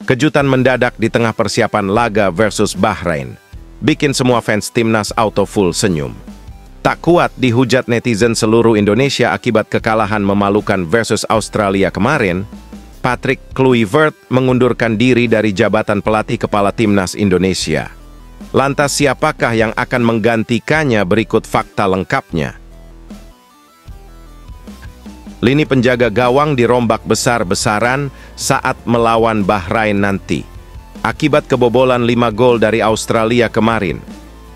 Kejutan mendadak di tengah persiapan laga versus Bahrain bikin semua fans timnas auto full senyum. Tak kuat dihujat netizen seluruh Indonesia akibat kekalahan memalukan versus Australia kemarin, Patrick Kluivert mengundurkan diri dari jabatan pelatih kepala timnas Indonesia. Lantas siapakah yang akan menggantikannya? Berikut fakta lengkapnya. Lini penjaga gawang dirombak besar-besaran saat melawan Bahrain nanti. Akibat kebobolan 5 gol dari Australia kemarin,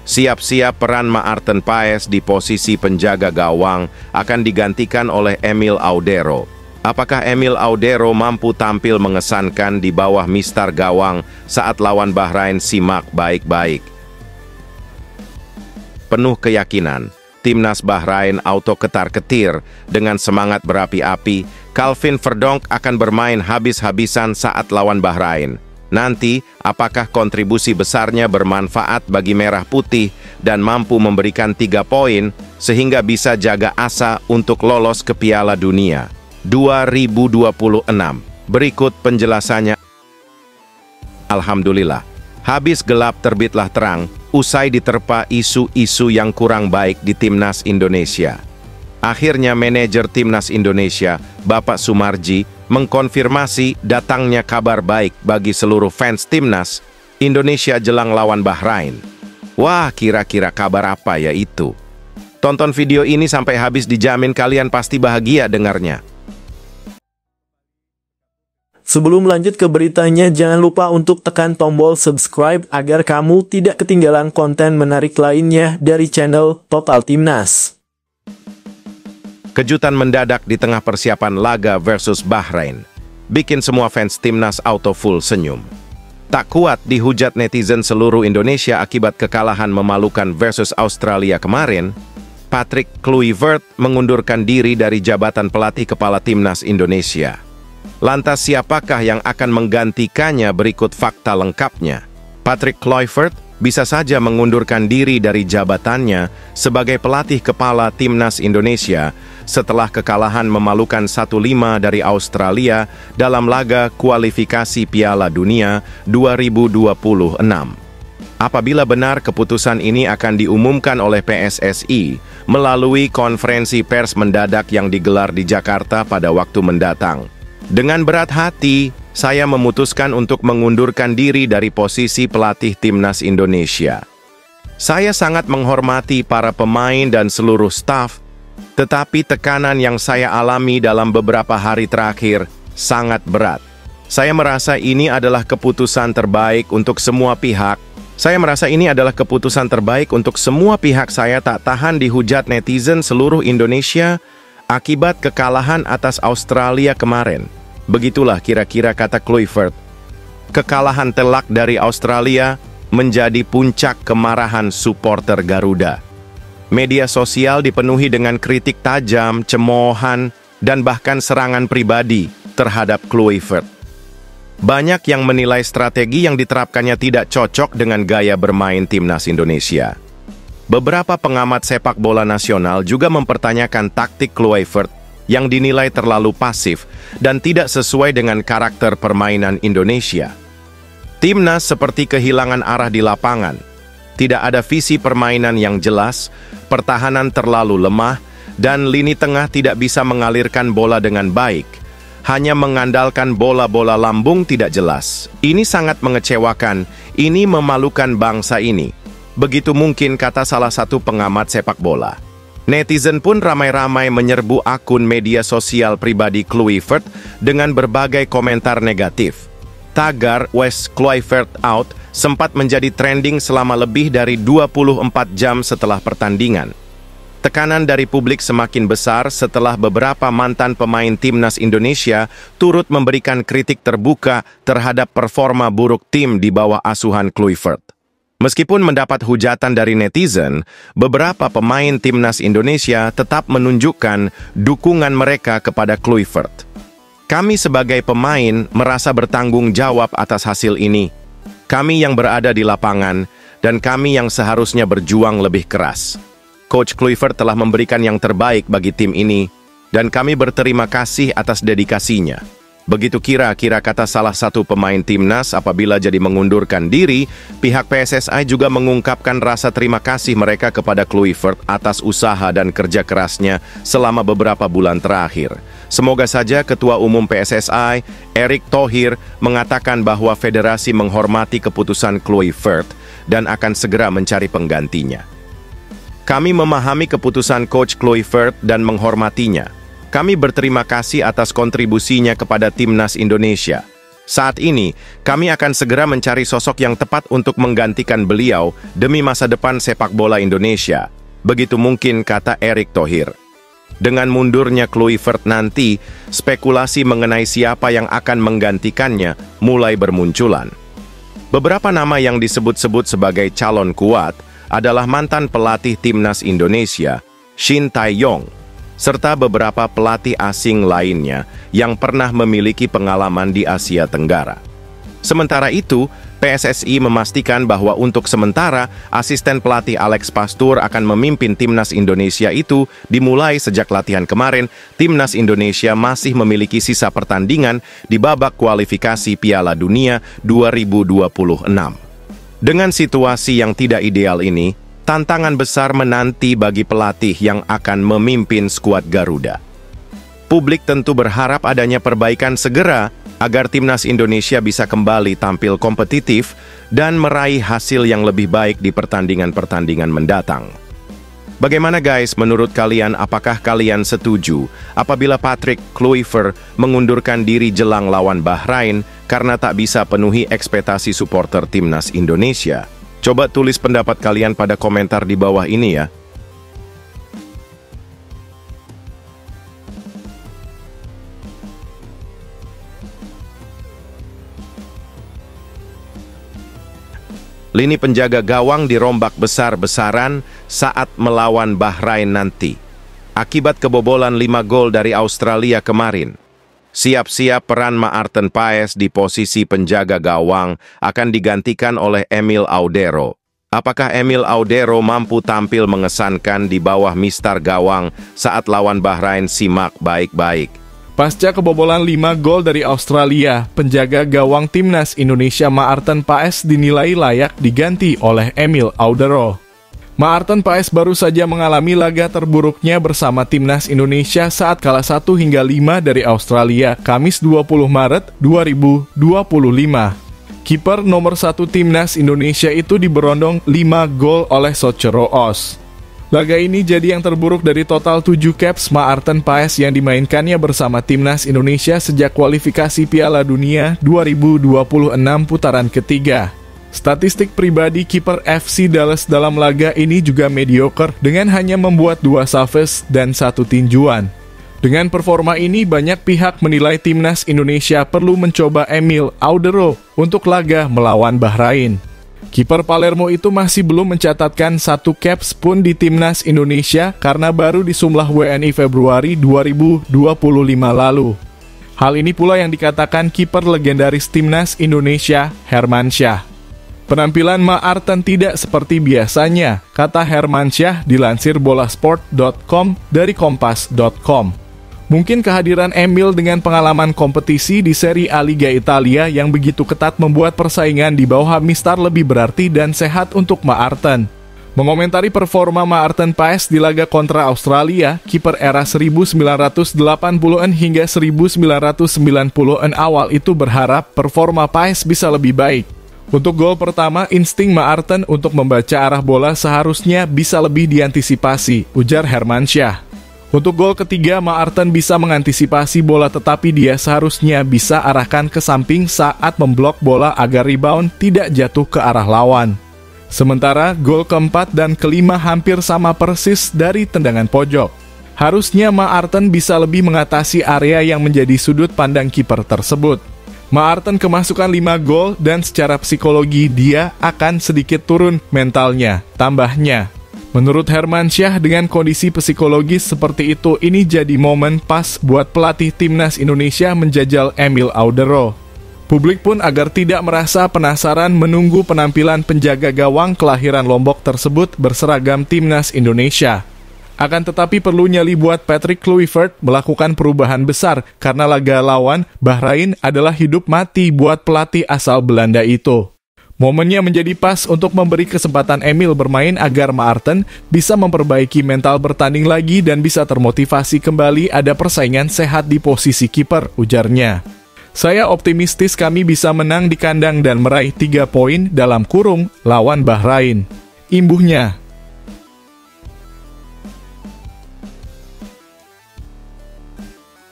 siap-siap peran Maarten Paes di posisi penjaga gawang akan digantikan oleh Emil Audero. Apakah Emil Audero mampu tampil mengesankan di bawah mistar gawang saat lawan Bahrain? Simak baik-baik. Penuh keyakinan, timnas Bahrain auto ketar-ketir dengan semangat berapi-api. Calvin Verdonk akan bermain habis-habisan saat lawan Bahrain. Nanti, apakah kontribusi besarnya bermanfaat bagi Merah Putih dan mampu memberikan 3 poin sehingga bisa jaga asa untuk lolos ke Piala Dunia 2026? Berikut penjelasannya. Alhamdulillah, habis gelap terbitlah terang usai diterpa isu-isu yang kurang baik di timnas Indonesia. Akhirnya manajer timnas Indonesia, Bapak Sumarji, mengkonfirmasi datangnya kabar baik bagi seluruh fans timnas Indonesia jelang lawan Bahrain. Wah, kira-kira kabar apa ya itu? Tonton video ini sampai habis, dijamin kalian pasti bahagia dengarnya. Sebelum lanjut ke beritanya, jangan lupa untuk tekan tombol subscribe agar kamu tidak ketinggalan konten menarik lainnya dari channel Total Timnas. Kejutan mendadak di tengah persiapan laga versus Bahrain bikin semua fans timnas auto full senyum. Tak kuat dihujat netizen seluruh Indonesia akibat kekalahan memalukan versus Australia kemarin, Patrick Kluivert mengundurkan diri dari jabatan pelatih kepala timnas Indonesia. Lantas siapakah yang akan menggantikannya? Berikut fakta lengkapnya. Patrick Kluivert bisa saja mengundurkan diri dari jabatannya sebagai pelatih kepala timnas Indonesia setelah kekalahan memalukan 1-5 dari Australia dalam laga kualifikasi Piala Dunia 2026. Apabila benar, keputusan ini akan diumumkan oleh PSSI melalui konferensi pers mendadak yang digelar di Jakarta pada waktu mendatang. Dengan berat hati, saya memutuskan untuk mengundurkan diri dari posisi pelatih timnas Indonesia. Saya sangat menghormati para pemain dan seluruh staf, tetapi tekanan yang saya alami dalam beberapa hari terakhir sangat berat. Saya merasa ini adalah keputusan terbaik untuk semua pihak. Saya tak tahan dihujat netizen seluruh Indonesia akibat kekalahan atas Australia kemarin. Begitulah kira-kira kata Kluivert. Kekalahan telak dari Australia menjadi puncak kemarahan supporter Garuda. Media sosial dipenuhi dengan kritik tajam, cemoohan, dan bahkan serangan pribadi terhadap Kluivert. Banyak yang menilai strategi yang diterapkannya tidak cocok dengan gaya bermain timnas Indonesia. Beberapa pengamat sepak bola nasional juga mempertanyakan taktik Kluivert yang dinilai terlalu pasif dan tidak sesuai dengan karakter permainan Indonesia. Timnas seperti kehilangan arah di lapangan. Tidak ada visi permainan yang jelas, pertahanan terlalu lemah, dan lini tengah tidak bisa mengalirkan bola dengan baik. Hanya mengandalkan bola-bola lambung tidak jelas. Ini sangat mengecewakan, ini memalukan bangsa ini. Begitu mungkin kata salah satu pengamat sepak bola. Netizen pun ramai-ramai menyerbu akun media sosial pribadi Kluivert dengan berbagai komentar negatif. Tagar "Wes Kluivert out" sempat menjadi trending selama lebih dari 24 jam setelah pertandingan. Tekanan dari publik semakin besar setelah beberapa mantan pemain timnas Indonesia turut memberikan kritik terbuka terhadap performa buruk tim di bawah asuhan Kluivert. Meskipun mendapat hujatan dari netizen, beberapa pemain timnas Indonesia tetap menunjukkan dukungan mereka kepada Kluivert. Kami sebagai pemain merasa bertanggung jawab atas hasil ini. Kami yang berada di lapangan, dan kami yang seharusnya berjuang lebih keras. Coach Kluivert telah memberikan yang terbaik bagi tim ini, dan kami berterima kasih atas dedikasinya. Begitu kira-kira kata salah satu pemain timnas apabila jadi mengundurkan diri, pihak PSSI juga mengungkapkan rasa terima kasih mereka kepada Kluivert atas usaha dan kerja kerasnya selama beberapa bulan terakhir. Semoga saja Ketua Umum PSSI, Erick Thohir, mengatakan bahwa federasi menghormati keputusan Kluivert dan akan segera mencari penggantinya. Kami memahami keputusan Coach Kluivert dan menghormatinya. Kami berterima kasih atas kontribusinya kepada Timnas Indonesia. Saat ini, kami akan segera mencari sosok yang tepat untuk menggantikan beliau demi masa depan sepak bola Indonesia. Begitu mungkin, kata Erick Thohir. Dengan mundurnya Kluivert nanti, spekulasi mengenai siapa yang akan menggantikannya mulai bermunculan. Beberapa nama yang disebut-sebut sebagai calon kuat adalah mantan pelatih Timnas Indonesia, Shin Tae-yong, serta beberapa pelatih asing lainnya yang pernah memiliki pengalaman di Asia Tenggara. Sementara itu, PSSI memastikan bahwa untuk sementara, asisten pelatih Alex Pastur akan memimpin Timnas Indonesia itu dimulai sejak latihan kemarin. Timnas Indonesia masih memiliki sisa pertandingan di babak kualifikasi Piala Dunia 2026. Dengan situasi yang tidak ideal ini, tantangan besar menanti bagi pelatih yang akan memimpin skuad Garuda. Publik tentu berharap adanya perbaikan segera agar Timnas Indonesia bisa kembali tampil kompetitif dan meraih hasil yang lebih baik di pertandingan-pertandingan mendatang. Bagaimana guys, menurut kalian, apakah kalian setuju apabila Patrick Kluivert mengundurkan diri jelang lawan Bahrain karena tak bisa penuhi ekspektasi supporter Timnas Indonesia? Coba tulis pendapat kalian pada komentar di bawah ini ya. Lini penjaga gawang dirombak besar-besaran saat melawan Bahrain nanti. Akibat kebobolan 5 gol dari Australia kemarin. Siap-siap peran Maarten Paes di posisi penjaga gawang akan digantikan oleh Emil Audero. Apakah Emil Audero mampu tampil mengesankan di bawah mistar gawang saat lawan Bahrain? Simak baik-baik. Pasca kebobolan 5 gol dari Australia, penjaga gawang Timnas Indonesia Maarten Paes dinilai layak diganti oleh Emil Audero. Maarten Paes baru saja mengalami laga terburuknya bersama Timnas Indonesia saat kalah 1-5 dari Australia, Kamis 20 Maret 2025. Kiper nomor 1 Timnas Indonesia itu diberondong 5 gol oleh Socero Os. Laga ini jadi yang terburuk dari total 7 caps Maarten Paes yang dimainkannya bersama Timnas Indonesia sejak kualifikasi Piala Dunia 2026 putaran ketiga. Statistik pribadi kiper FC Dallas dalam laga ini juga mediocre dengan hanya membuat 2 saves dan 1 tinjuan. Dengan performa ini, banyak pihak menilai Timnas Indonesia perlu mencoba Emil Audero untuk laga melawan Bahrain. Kiper Palermo itu masih belum mencatatkan 1 caps pun di Timnas Indonesia karena baru disumlah WNI Februari 2025 lalu. Hal ini pula yang dikatakan kiper legendaris Timnas Indonesia, Hermansyah. Penampilan Maarten tidak seperti biasanya, kata Hermansyah dilansir bolasport.com dari kompas.com. Mungkin kehadiran Emil dengan pengalaman kompetisi di Serie A Liga Italia yang begitu ketat membuat persaingan di bawah mistar lebih berarti dan sehat untuk Maarten. Mengomentari performa Maarten Paes di laga kontra Australia, kiper era 1980-an hingga 1990-an awal itu berharap performa Paes bisa lebih baik. Untuk gol pertama, insting Maarten untuk membaca arah bola seharusnya bisa lebih diantisipasi, ujar Hermansyah. Untuk gol ketiga, Maarten bisa mengantisipasi bola tetapi dia seharusnya bisa arahkan ke samping saat memblok bola agar rebound tidak jatuh ke arah lawan. Sementara gol keempat dan kelima hampir sama persis dari tendangan pojok. Harusnya Maarten bisa lebih mengatasi area yang menjadi sudut pandang kiper tersebut. Maarten kemasukan 5 gol dan secara psikologi dia akan sedikit turun mentalnya, tambahnya. Menurut Hermansyah, dengan kondisi psikologis seperti itu, ini jadi momen pas buat pelatih Timnas Indonesia menjajal Emil Audero. Publik pun agar tidak merasa penasaran menunggu penampilan penjaga gawang kelahiran Lombok tersebut berseragam Timnas Indonesia. Akan tetapi perlu nyali buat Patrick Kluivert melakukan perubahan besar karena laga lawan Bahrain adalah hidup mati buat pelatih asal Belanda itu. Momennya menjadi pas untuk memberi kesempatan Emil bermain agar Maarten bisa memperbaiki mental bertanding lagi dan bisa termotivasi kembali ada persaingan sehat di posisi kiper, ujarnya. Saya optimistis kami bisa menang di kandang dan meraih 3 poin dalam kurung lawan Bahrain, imbuhnya.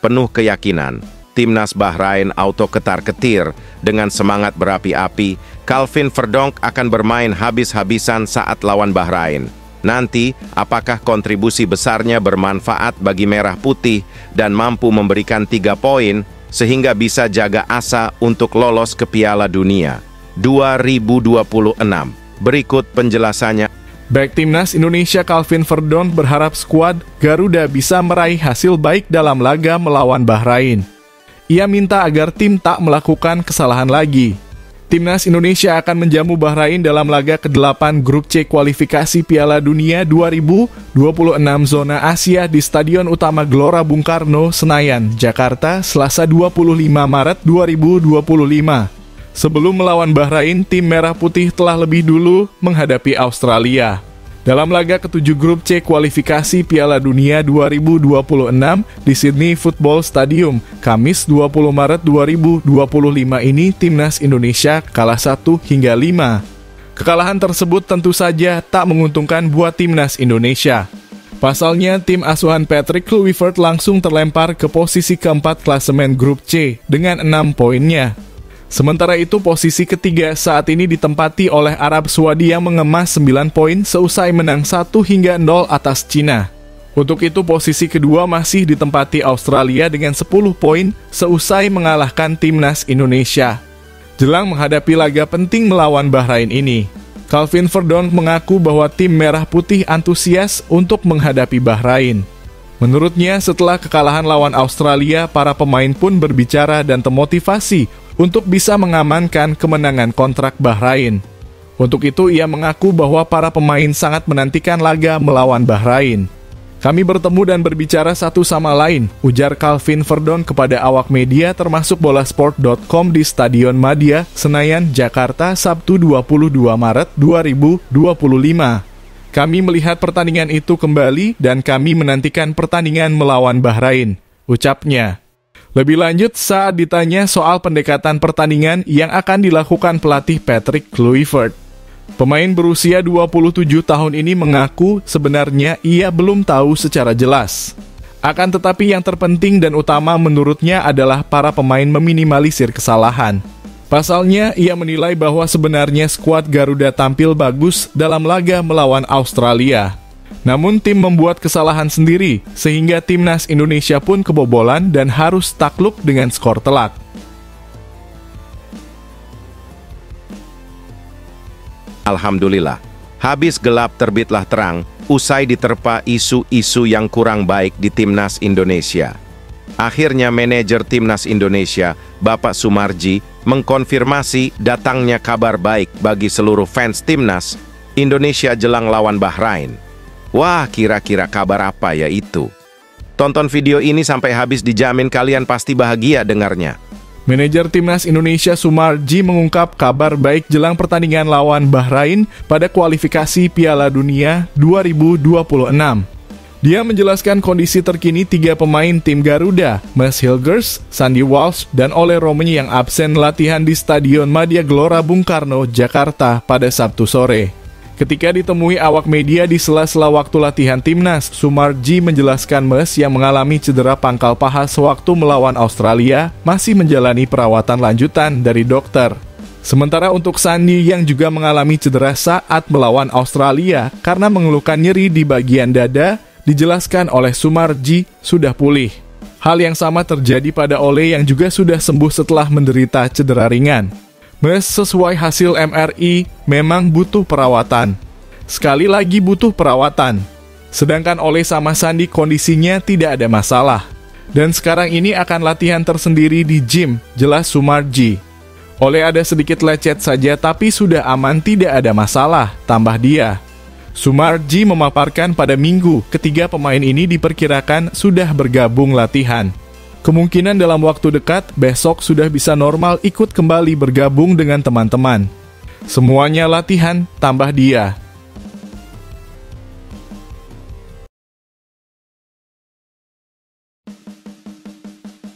Penuh keyakinan, timnas Bahrain auto ketar-ketir dengan semangat berapi-api. Calvin Verdonk akan bermain habis-habisan saat lawan Bahrain. Nanti, apakah kontribusi besarnya bermanfaat bagi Merah Putih dan mampu memberikan 3 poin sehingga bisa jaga asa untuk lolos ke Piala Dunia 2026? Berikut penjelasannya. Bek timnas Indonesia Calvin Verdonk berharap skuad Garuda bisa meraih hasil baik dalam laga melawan Bahrain. Ia minta agar tim tak melakukan kesalahan lagi. Timnas Indonesia akan menjamu Bahrain dalam laga ke-8 Grup C kualifikasi Piala Dunia 2026 zona Asia di Stadion Utama Gelora Bung Karno, Senayan, Jakarta, Selasa 25 Maret 2025. Sebelum melawan Bahrain, tim Merah Putih telah lebih dulu menghadapi Australia. Dalam laga ke-7 Grup C kualifikasi Piala Dunia 2026 di Sydney Football Stadium, Kamis 20 Maret 2025 ini timnas Indonesia kalah 1-5. Kekalahan tersebut tentu saja tak menguntungkan buat timnas Indonesia. Pasalnya, tim asuhan Patrick Kluivert langsung terlempar ke posisi keempat klasemen Grup C dengan 6 poinnya. Sementara itu, posisi ketiga saat ini ditempati oleh Arab Saudi yang mengemas 9 poin seusai menang 1-0 atas Cina. Untuk itu, posisi kedua masih ditempati Australia dengan 10 poin seusai mengalahkan timnas Indonesia. Jelang menghadapi laga penting melawan Bahrain ini, Calvin Verdonk mengaku bahwa tim Merah Putih antusias untuk menghadapi Bahrain. Menurutnya, setelah kekalahan lawan Australia, para pemain pun berbicara dan termotivasi untuk bisa mengamankan kemenangan kontrak Bahrain. Untuk itu, ia mengaku bahwa para pemain sangat menantikan laga melawan Bahrain. Kami bertemu dan berbicara satu sama lain, ujar Calvin Verdonk kepada awak media termasuk bolasport.com di Stadion Madia, Senayan, Jakarta, Sabtu 22 Maret 2025. Kami melihat pertandingan itu kembali dan kami menantikan pertandingan melawan Bahrain, ucapnya. Lebih lanjut, saat ditanya soal pendekatan pertandingan yang akan dilakukan pelatih Patrick Kluivert, pemain berusia 27 tahun ini mengaku sebenarnya ia belum tahu secara jelas. Akan tetapi yang terpenting dan utama menurutnya adalah para pemain meminimalisir kesalahan. Pasalnya, ia menilai bahwa sebenarnya skuad Garuda tampil bagus dalam laga melawan Australia. Namun tim membuat kesalahan sendiri, sehingga timnas Indonesia pun kebobolan dan harus takluk dengan skor telak. Alhamdulillah, habis gelap terbitlah terang, usai diterpa isu-isu yang kurang baik di timnas Indonesia. Akhirnya manajer timnas Indonesia, Bapak Sumarji, mengkonfirmasi datangnya kabar baik bagi seluruh fans timnas Indonesia jelang lawan Bahrain. Wah, kira-kira kabar apa ya itu? Tonton video ini sampai habis, dijamin kalian pasti bahagia dengarnya. Manajer timnas Indonesia Sumarji mengungkap kabar baik jelang pertandingan lawan Bahrain pada kualifikasi Piala Dunia 2026. Dia menjelaskan kondisi terkini 3 pemain tim Garuda, Mads Hilgers, Sandy Walsh, dan Ole Romeny yang absen latihan di Stadion Madia Gelora Bung Karno, Jakarta pada Sabtu sore. Ketika ditemui awak media di sela-sela waktu latihan timnas, Sumarji menjelaskan Mads yang mengalami cedera pangkal paha sewaktu melawan Australia masih menjalani perawatan lanjutan dari dokter. Sementara untuk Sandy yang juga mengalami cedera saat melawan Australia karena mengeluhkan nyeri di bagian dada, dijelaskan oleh Sumarji sudah pulih. Hal yang sama terjadi pada Ole yang juga sudah sembuh setelah menderita cedera ringan. Mads sesuai hasil MRI memang butuh perawatan. Sekali lagi butuh perawatan. Sedangkan Ole sama Sandy kondisinya tidak ada masalah. Dan sekarang ini akan latihan tersendiri di gym, jelas Sumarji. Ole ada sedikit lecet saja tapi sudah aman, tidak ada masalah, tambah dia. Sumarji memaparkan pada Minggu, ketiga pemain ini diperkirakan sudah bergabung latihan. Kemungkinan dalam waktu dekat, besok sudah bisa normal ikut kembali bergabung dengan teman-teman. Semuanya latihan, tambah dia.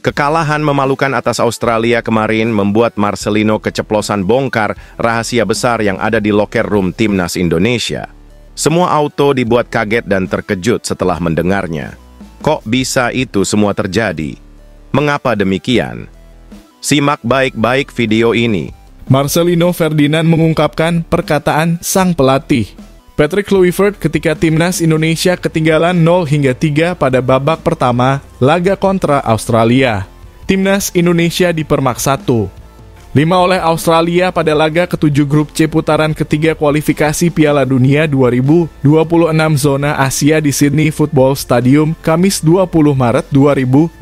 Kekalahan memalukan atas Australia kemarin membuat Marcelino keceplosan bongkar rahasia besar yang ada di locker room timnas Indonesia. Semua auto dibuat kaget dan terkejut setelah mendengarnya. Kok bisa itu semua terjadi? Mengapa demikian? Simak baik-baik video ini. Marcelino Ferdinand mengungkapkan perkataan sang pelatih Patrick Kluivert ketika timnas Indonesia ketinggalan 0-3 pada babak pertama laga kontra Australia. Timnas Indonesia dipermak 1-5 oleh Australia pada laga ke-7 grup C putaran ketiga kualifikasi Piala Dunia 2026 zona Asia di Sydney Football Stadium, Kamis 20 Maret 2025.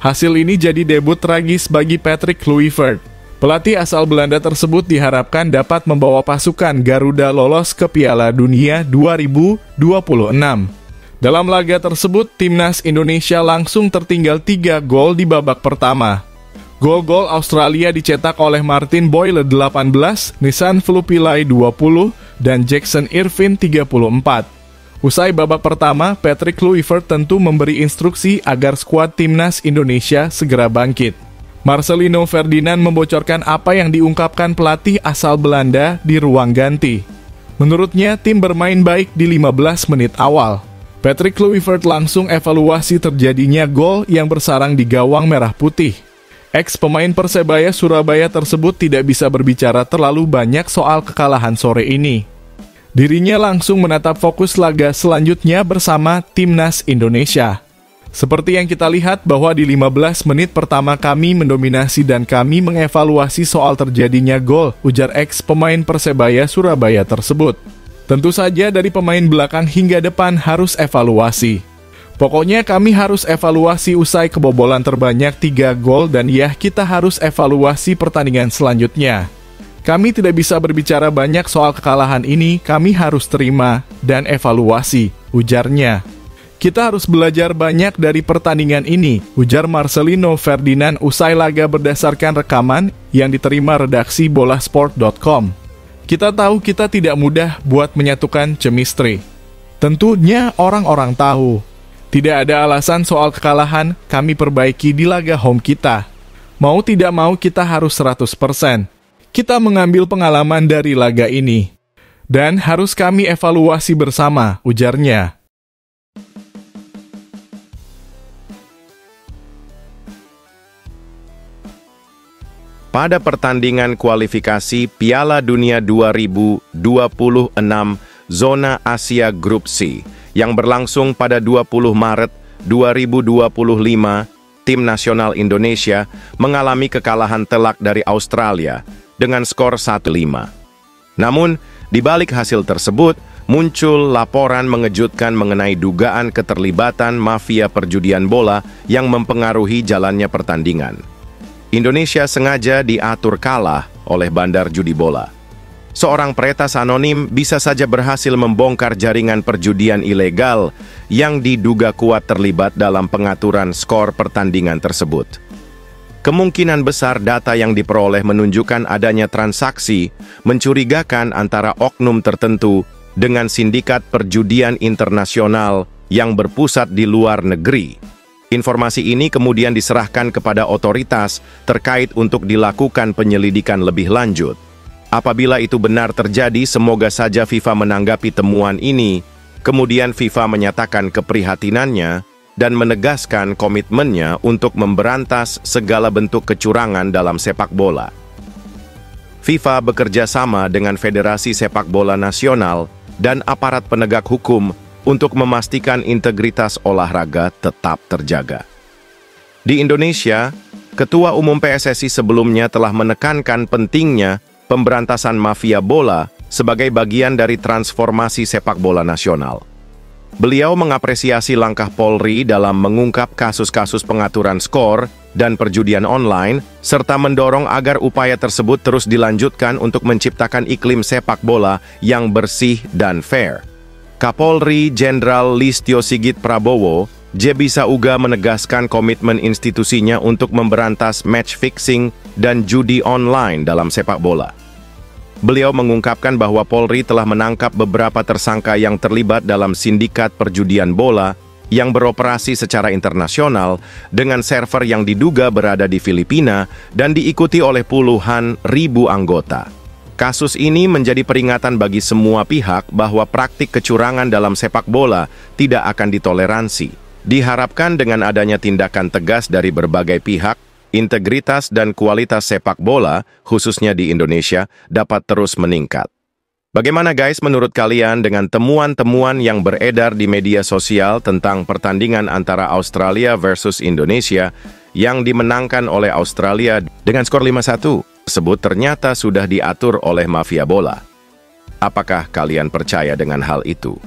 Hasil ini jadi debut tragis bagi Patrick Kluivert. Pelatih asal Belanda tersebut diharapkan dapat membawa pasukan Garuda lolos ke Piala Dunia 2026. Dalam laga tersebut, timnas Indonesia langsung tertinggal 3 gol di babak pertama. Gol-gol Australia dicetak oleh Martin Boyle 18, Nissan Flupilai 20, dan Jackson Irvine 34. Usai babak pertama, Patrick Kluivert tentu memberi instruksi agar skuad timnas Indonesia segera bangkit. Marcelino Ferdinand membocorkan apa yang diungkapkan pelatih asal Belanda di ruang ganti. Menurutnya, tim bermain baik di 15 menit awal. Patrick Kluivert langsung evaluasi terjadinya gol yang bersarang di gawang merah putih. Ex-pemain Persebaya Surabaya tersebut tidak bisa berbicara terlalu banyak soal kekalahan sore ini. Dirinya langsung menatap fokus laga selanjutnya bersama timnas Indonesia. Seperti yang kita lihat bahwa di 15 menit pertama kami mendominasi dan kami mengevaluasi soal terjadinya gol, ujar ex-pemain Persebaya Surabaya tersebut. Tentu saja dari pemain belakang hingga depan harus evaluasi. Pokoknya kami harus evaluasi usai kebobolan terbanyak 3 gol dan ya kita harus evaluasi pertandingan selanjutnya. Kami tidak bisa berbicara banyak soal kekalahan ini, kami harus terima dan evaluasi, ujarnya. Kita harus belajar banyak dari pertandingan ini, ujar Marcelino Ferdinand usai laga berdasarkan rekaman yang diterima redaksi bolasport.com. Kita tahu kita tidak mudah buat menyatukan chemistry. Tentunya orang-orang tahu. Tidak ada alasan soal kekalahan, kami perbaiki di laga home kita. Mau tidak mau kita harus 100%. Kita mengambil pengalaman dari laga ini. Dan harus kami evaluasi bersama, ujarnya. Pada pertandingan kualifikasi Piala Dunia 2026 Zona Asia Grup C yang berlangsung pada 20 Maret 2025, tim nasional Indonesia mengalami kekalahan telak dari Australia dengan skor 1-5. Namun, di balik hasil tersebut, muncul laporan mengejutkan mengenai dugaan keterlibatan mafia perjudian bola yang mempengaruhi jalannya pertandingan. Indonesia sengaja diatur kalah oleh bandar judi bola. Seorang peretas anonim bisa saja berhasil membongkar jaringan perjudian ilegal yang diduga kuat terlibat dalam pengaturan skor pertandingan tersebut. Kemungkinan besar data yang diperoleh menunjukkan adanya transaksi mencurigakan antara oknum tertentu dengan sindikat perjudian internasional yang berpusat di luar negeri. Informasi ini kemudian diserahkan kepada otoritas terkait untuk dilakukan penyelidikan lebih lanjut. Apabila itu benar terjadi, semoga saja FIFA menanggapi temuan ini. Kemudian FIFA menyatakan keprihatinannya dan menegaskan komitmennya untuk memberantas segala bentuk kecurangan dalam sepak bola. FIFA bekerja sama dengan Federasi Sepak Bola Nasional dan aparat penegak hukum untuk memastikan integritas olahraga tetap terjaga. Di Indonesia, Ketua Umum PSSI sebelumnya telah menekankan pentingnya pemberantasan mafia bola sebagai bagian dari transformasi sepak bola nasional. Beliau mengapresiasi langkah Polri dalam mengungkap kasus-kasus pengaturan skor dan perjudian online, serta mendorong agar upaya tersebut terus dilanjutkan untuk menciptakan iklim sepak bola yang bersih dan fair. Kapolri Jenderal Listio Sigit Prabowo bisa juga menegaskan komitmen institusinya untuk memberantas match fixing dan judi online dalam sepak bola. Beliau mengungkapkan bahwa Polri telah menangkap beberapa tersangka yang terlibat dalam sindikat perjudian bola yang beroperasi secara internasional dengan server yang diduga berada di Filipina dan diikuti oleh puluhan ribu anggota. Kasus ini menjadi peringatan bagi semua pihak bahwa praktik kecurangan dalam sepak bola tidak akan ditoleransi. Diharapkan dengan adanya tindakan tegas dari berbagai pihak, integritas dan kualitas sepak bola, khususnya di Indonesia, dapat terus meningkat. Bagaimana guys menurut kalian dengan temuan-temuan yang beredar di media sosial tentang pertandingan antara Australia versus Indonesia yang dimenangkan oleh Australia dengan skor 5-1 tersebut ternyata sudah diatur oleh mafia bola? Apakah kalian percaya dengan hal itu?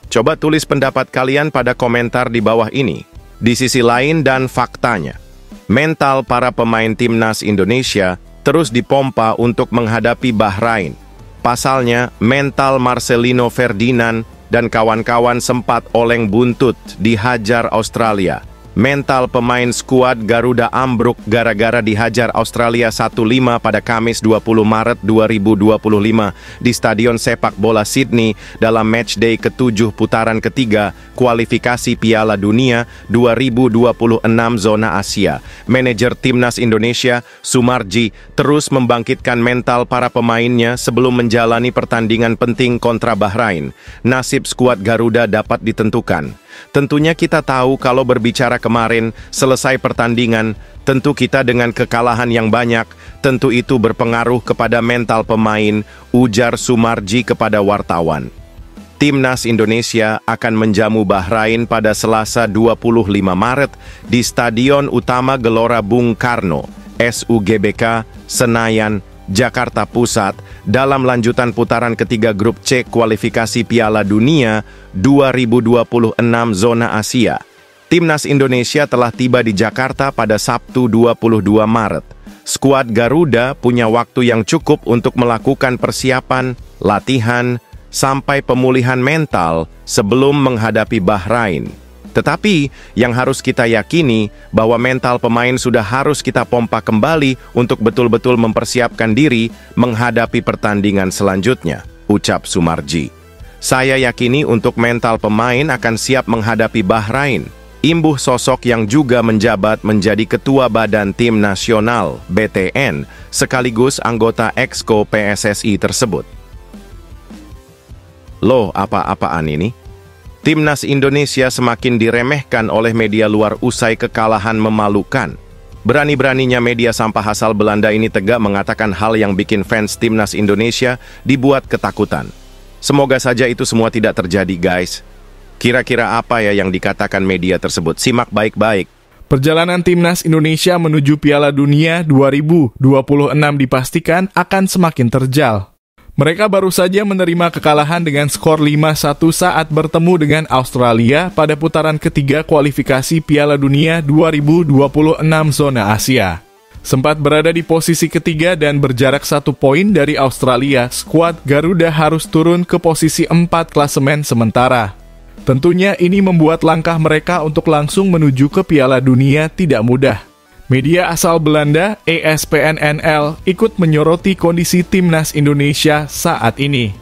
Coba tulis pendapat kalian pada komentar di bawah ini. Di sisi lain dan faktanya, mental para pemain timnas Indonesia terus dipompa untuk menghadapi Bahrain. Pasalnya, mental Marcelino Ferdinand dan kawan-kawan sempat oleng buntut dihajar Australia. Mental pemain skuad Garuda ambruk gara-gara dihajar Australia 1-5 pada Kamis 20 Maret 2025 di Stadion Sepak Bola Sydney dalam matchday ke-7 putaran ketiga kualifikasi Piala Dunia 2026 zona Asia. Manajer Timnas Indonesia, Sumarji, terus membangkitkan mental para pemainnya sebelum menjalani pertandingan penting kontra Bahrain. Nasib skuad Garuda dapat ditentukan. Tentunya kita tahu kalau berbicara kemarin, selesai pertandingan, tentu kita dengan kekalahan yang banyak, tentu itu berpengaruh kepada mental pemain, ujar Sumarji kepada wartawan. Timnas Indonesia akan menjamu Bahrain pada Selasa 25 Maret di Stadion Utama Gelora Bung Karno, SUGBK, Senayan, Jakarta Pusat, dalam lanjutan putaran ketiga grup C kualifikasi Piala Dunia 2026 zona Asia. Timnas Indonesia telah tiba di Jakarta pada Sabtu 22 Maret. Skuad Garuda punya waktu yang cukup untuk melakukan persiapan, latihan, sampai pemulihan mental sebelum menghadapi Bahrain. Tetapi, yang harus kita yakini bahwa mental pemain sudah harus kita pompa kembali untuk betul-betul mempersiapkan diri menghadapi pertandingan selanjutnya, ucap Sumarji. Saya yakini untuk mental pemain akan siap menghadapi Bahrain, imbuh sosok yang juga menjabat menjadi Ketua Badan Tim Nasional, BTN, sekaligus anggota Exco PSSI tersebut. Loh, apa-apaan ini? Timnas Indonesia semakin diremehkan oleh media luar usai kekalahan memalukan. Berani-beraninya media sampah asal Belanda ini tegak mengatakan hal yang bikin fans Timnas Indonesia dibuat ketakutan. Semoga saja itu semua tidak terjadi, guys. Kira-kira apa ya yang dikatakan media tersebut? Simak baik-baik. Perjalanan Timnas Indonesia menuju Piala Dunia 2026 dipastikan akan semakin terjal. Mereka baru saja menerima kekalahan dengan skor 5-1 saat bertemu dengan Australia pada putaran ketiga kualifikasi Piala Dunia 2026 zona Asia. Sempat berada di posisi ketiga dan berjarak 1 poin dari Australia, skuad Garuda harus turun ke posisi 4 klasemen sementara. Tentunya ini membuat langkah mereka untuk langsung menuju ke Piala Dunia tidak mudah. Media asal Belanda, ESPN-NL, ikut menyoroti kondisi Timnas Indonesia saat ini.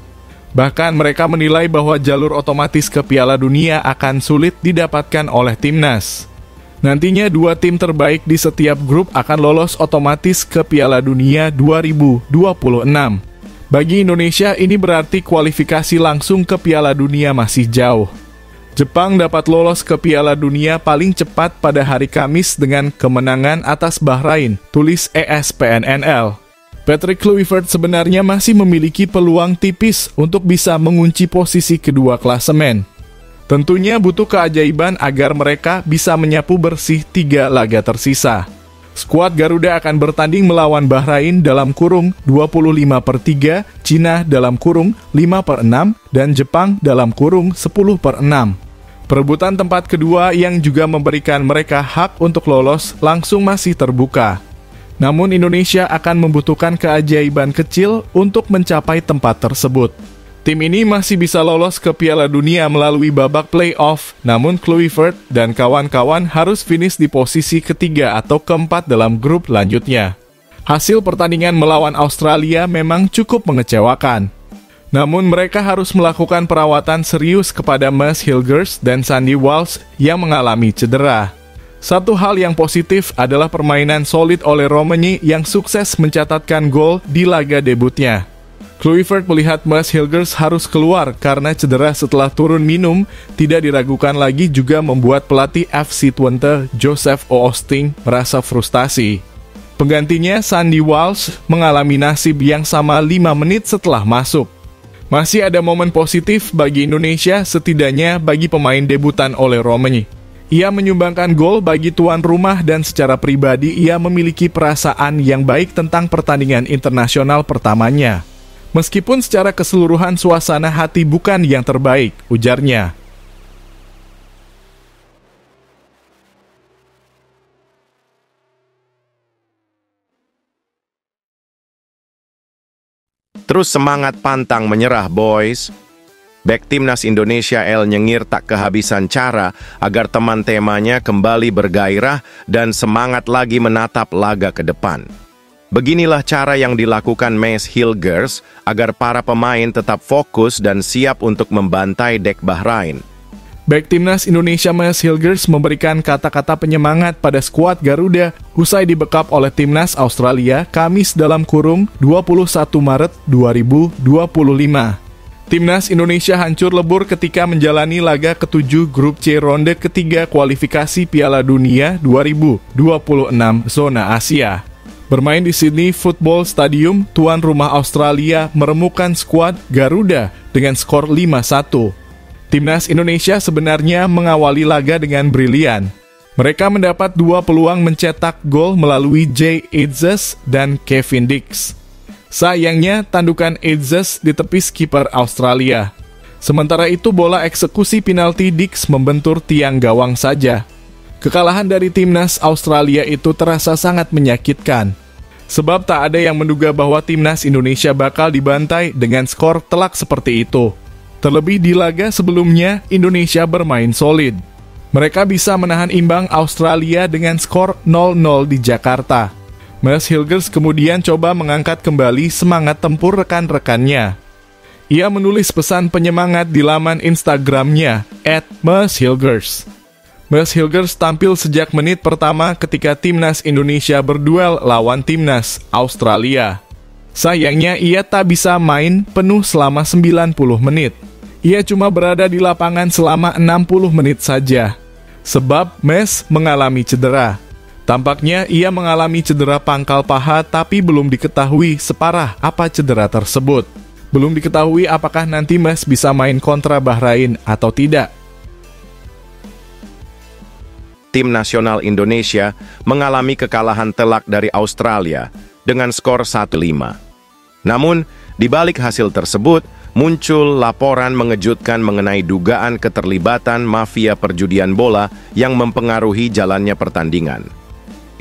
Bahkan mereka menilai bahwa jalur otomatis ke Piala Dunia akan sulit didapatkan oleh Timnas. Nantinya 2 tim terbaik di setiap grup akan lolos otomatis ke Piala Dunia 2026. Bagi Indonesia ini berarti kualifikasi langsung ke Piala Dunia masih jauh. Jepang dapat lolos ke Piala Dunia paling cepat pada hari Kamis dengan kemenangan atas Bahrain, tulis ESPN-NL. Patrick Kluivert sebenarnya masih memiliki peluang tipis untuk bisa mengunci posisi kedua klasemen. Tentunya butuh keajaiban agar mereka bisa menyapu bersih 3 laga tersisa. Skuad Garuda akan bertanding melawan Bahrain dalam kurung 25/3, Cina dalam kurung 5/6, dan Jepang dalam kurung 10/6. Perebutan tempat kedua yang juga memberikan mereka hak untuk lolos langsung masih terbuka. Namun Indonesia akan membutuhkan keajaiban kecil untuk mencapai tempat tersebut. Tim ini masih bisa lolos ke Piala Dunia melalui babak playoff, namun Kluivert dan kawan-kawan harus finish di posisi ketiga atau keempat dalam grup lanjutnya. Hasil pertandingan melawan Australia memang cukup mengecewakan. Namun mereka harus melakukan perawatan serius kepada Mads Hilgers dan Sandy Walsh yang mengalami cedera. Satu hal yang positif adalah permainan solid oleh Romani yang sukses mencatatkan gol di laga debutnya. Kluivert melihat Mads Hilgers harus keluar karena cedera setelah turun minum, tidak diragukan lagi juga membuat pelatih FC Twente Joseph Oosting merasa frustasi. Penggantinya Sandy Walsh mengalami nasib yang sama 5 menit setelah masuk. Masih ada momen positif bagi Indonesia, setidaknya bagi pemain debutan oleh Romani. Ia menyumbangkan gol bagi tuan rumah dan secara pribadi ia memiliki perasaan yang baik tentang pertandingan internasional pertamanya. Meskipun secara keseluruhan suasana hati bukan yang terbaik, ujarnya. Terus semangat pantang menyerah, boys. Bek timnas Indonesia El Nyengir tak kehabisan cara agar teman temanya kembali bergairah dan semangat lagi menatap laga ke depan. Beginilah cara yang dilakukan Mads Hilgers agar para pemain tetap fokus dan siap untuk membantai dek Bahrain. Bek timnas Indonesia Mads Hilgers memberikan kata-kata penyemangat pada skuad Garuda usai dibekap oleh timnas Australia Kamis dalam kurung 21 Maret 2025. Timnas Indonesia hancur lebur ketika menjalani laga ke-7 grup C ronde ketiga kualifikasi Piala Dunia 2026 zona Asia. Bermain di Sydney Football Stadium, tuan rumah Australia meremukkan skuad Garuda dengan skor 5-1. Timnas Indonesia sebenarnya mengawali laga dengan brilian. Mereka mendapat 2 peluang mencetak gol melalui Jay Itzes dan Kevin Dix. Sayangnya, tandukan Itzes ditepis kiper Australia. Sementara itu, bola eksekusi penalti Dix membentur tiang gawang saja. Kekalahan dari timnas Australia itu terasa sangat menyakitkan. Sebab tak ada yang menduga bahwa timnas Indonesia bakal dibantai dengan skor telak seperti itu. Terlebih di laga sebelumnya, Indonesia bermain solid. Mereka bisa menahan imbang Australia dengan skor 0-0 di Jakarta. Mads Hilgers kemudian coba mengangkat kembali semangat tempur rekan-rekannya. Ia menulis pesan penyemangat di laman Instagramnya, @MadsHilgers. Mads Hilgers tampil sejak menit pertama ketika timnas Indonesia berduel lawan timnas Australia. Sayangnya ia tak bisa main penuh selama 90 menit. Ia cuma berada di lapangan selama 60 menit saja. Sebab Mads mengalami cedera. Tampaknya ia mengalami cedera pangkal paha tapi belum diketahui separah apa cedera tersebut. Belum diketahui apakah nanti Mads bisa main kontra Bahrain atau tidak. Tim nasional Indonesia mengalami kekalahan telak dari Australia dengan skor 1-5. Namun, di balik hasil tersebut, muncul laporan mengejutkan mengenai dugaan keterlibatan mafia perjudian bola yang mempengaruhi jalannya pertandingan.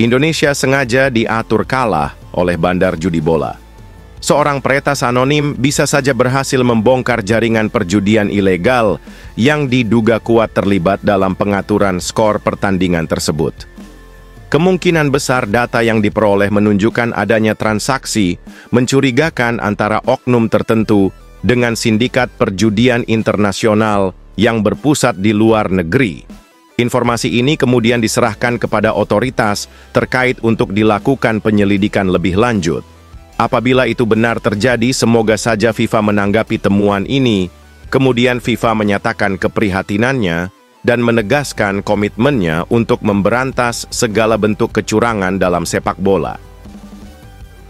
Indonesia sengaja diatur kalah oleh bandar judi bola. Seorang peretas anonim bisa saja berhasil membongkar jaringan perjudian ilegal yang diduga kuat terlibat dalam pengaturan skor pertandingan tersebut. Kemungkinan besar data yang diperoleh menunjukkan adanya transaksi mencurigakan antara oknum tertentu dengan sindikat perjudian internasional yang berpusat di luar negeri. Informasi ini kemudian diserahkan kepada otoritas terkait untuk dilakukan penyelidikan lebih lanjut. Apabila itu benar terjadi, semoga saja FIFA menanggapi temuan ini. Kemudian FIFA menyatakan keprihatinannya dan menegaskan komitmennya untuk memberantas segala bentuk kecurangan dalam sepak bola.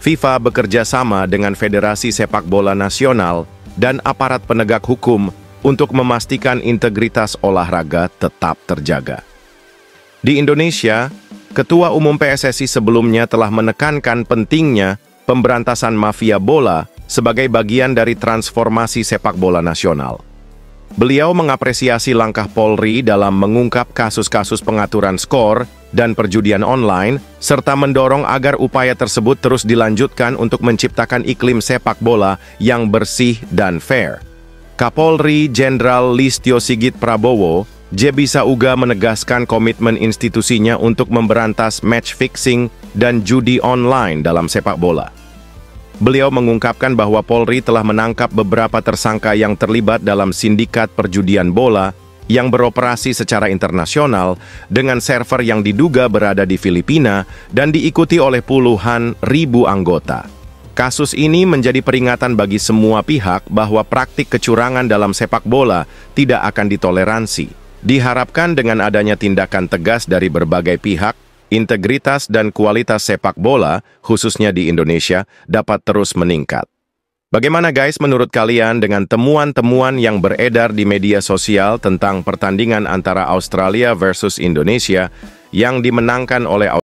FIFA bekerja sama dengan Federasi Sepak Bola Nasional dan aparat penegak hukum untuk memastikan integritas olahraga tetap terjaga. Di Indonesia, Ketua Umum PSSI sebelumnya telah menekankan pentingnya pemberantasan mafia bola sebagai bagian dari transformasi sepak bola nasional. Beliau mengapresiasi langkah Polri dalam mengungkap kasus-kasus pengaturan skor dan perjudian online, serta mendorong agar upaya tersebut terus dilanjutkan untuk menciptakan iklim sepak bola yang bersih dan fair. Kapolri Jenderal Listio Sigit Prabowo bisa uga menegaskan komitmen institusinya untuk memberantas match fixing dan judi online dalam sepak bola. Beliau mengungkapkan bahwa Polri telah menangkap beberapa tersangka yang terlibat dalam sindikat perjudian bola yang beroperasi secara internasional dengan server yang diduga berada di Filipina dan diikuti oleh puluhan ribu anggota. Kasus ini menjadi peringatan bagi semua pihak bahwa praktik kecurangan dalam sepak bola tidak akan ditoleransi. Diharapkan dengan adanya tindakan tegas dari berbagai pihak, integritas dan kualitas sepak bola, khususnya di Indonesia, dapat terus meningkat. Bagaimana guys menurut kalian dengan temuan-temuan yang beredar di media sosial tentang pertandingan antara Australia versus Indonesia yang dimenangkan oleh